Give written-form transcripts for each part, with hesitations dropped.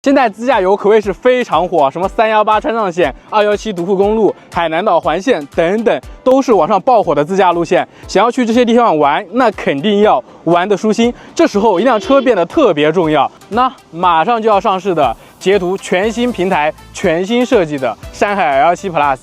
现在自驾游可谓是非常火，什么318川藏线、217独库公路、海南岛环线等等，都是网上爆火的自驾路线。想要去这些地方玩，那肯定要玩得舒心。这时候一辆车变得特别重要。那马上就要上市的捷途全新平台、全新设计的山海 L7 Plus，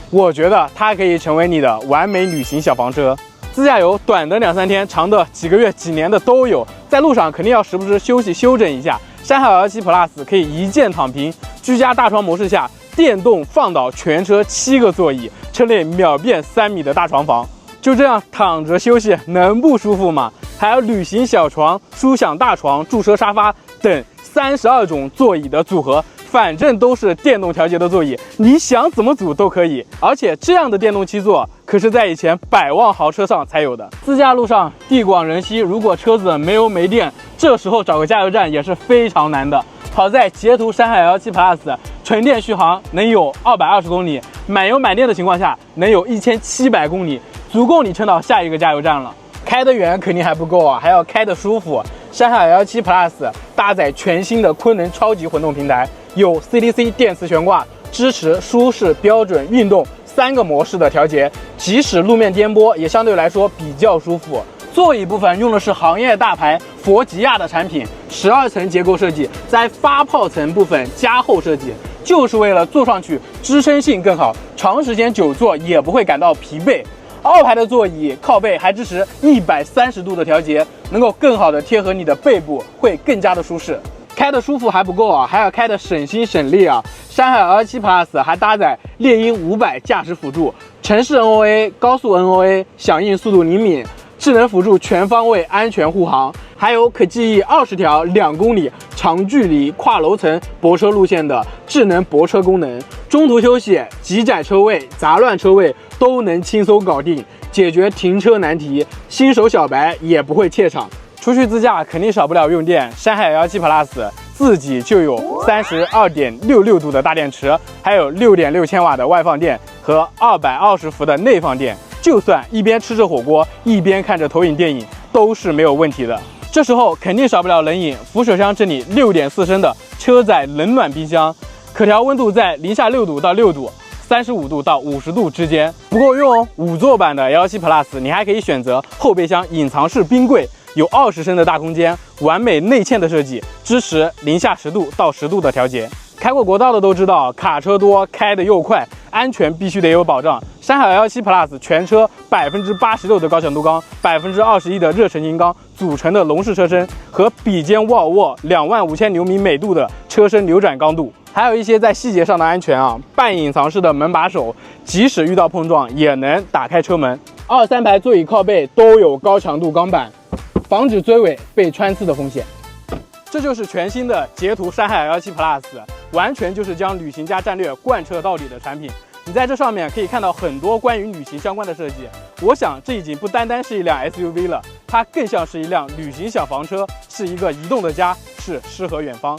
我觉得它可以成为你的完美旅行小房车。自驾游短的2-3天，长的几个月、几年的都有，在路上肯定要时不时休息休整一下。山海 L7 Plus 可以一键躺平，居家大床模式下，电动放倒全车7个座椅，车内秒变3米的大床房。就这样躺着休息，能不舒服吗？还有旅行小床、舒享大床、驻车沙发等32种座椅的组合。反正都是电动调节的座椅，你想怎么组都可以。而且这样的电动7座可是在以前百万豪车上才有的。自驾路上地广人稀，如果车子没电，这时候找个加油站也是非常难的。好在捷途山海 L7 Plus 纯电续航能有220公里，满油满电的情况下能有1700公里，足够你撑到下一个加油站了。开得远肯定还不够啊，还要开得舒服。山海 L7 Plus 搭载全新的昆仑超级混动平台，有 CDC 电磁悬挂，支持舒适、标准、运动3个模式的调节，即使路面颠簸也相对来说比较舒服。座椅部分用的是行业大牌佛吉亚的产品，12层结构设计，在发泡层部分加厚设计，就是为了坐上去支撑性更好，长时间久坐也不会感到疲惫。2排的座椅靠背还支持130度的调节，能够更好的贴合你的背部，会更加的舒适。开的舒服还不够啊，还要开的省心省力啊！山海 L7 Plus 还搭载猎鹰500驾驶辅助、城市 NOA、高速 NOA、响应速度灵敏、智能辅助全方位安全护航，还有可记忆20条2公里长距离跨楼层泊车路线的智能泊车功能，中途休息、急窄车位、杂乱车位都能轻松搞定，解决停车难题，新手小白也不会怯场。出去自驾肯定少不了用电，山海 L7 Plus 自己就有32.66度的大电池，还有6.6千瓦的外放电和220伏的内放电，就算一边吃着火锅一边看着投影电影都是没有问题的。这时候肯定少不了冷饮，扶手箱这里6.4升的车载冷暖冰箱，可调温度在零下6度到6度。35度到50度之间，不够用哦。5座版的 L7 Plus 你还可以选择后备箱隐藏式冰柜，有20升的大空间，完美内嵌的设计，支持零下10度到10度的调节。开过国道的都知道，卡车多，开得又快，安全必须得有保障。山海 L7 Plus 全车86%的高强度钢，21%的热成型钢组成的龙式车身和比肩沃尔沃25000牛米每度的车身扭转刚度。还有一些在细节上的安全啊，半隐藏式的门把手，即使遇到碰撞也能打开车门。2、3排座椅靠背都有高强度钢板，防止追尾被穿刺的风险。这就是全新的捷途山海 L7 Plus， 完全就是将旅行家战略贯彻到底的产品。你在这上面可以看到很多关于旅行相关的设计，我想这已经不单单是一辆 SUV 了，它更像是一辆旅行小房车，是一个移动的家，是诗和远方。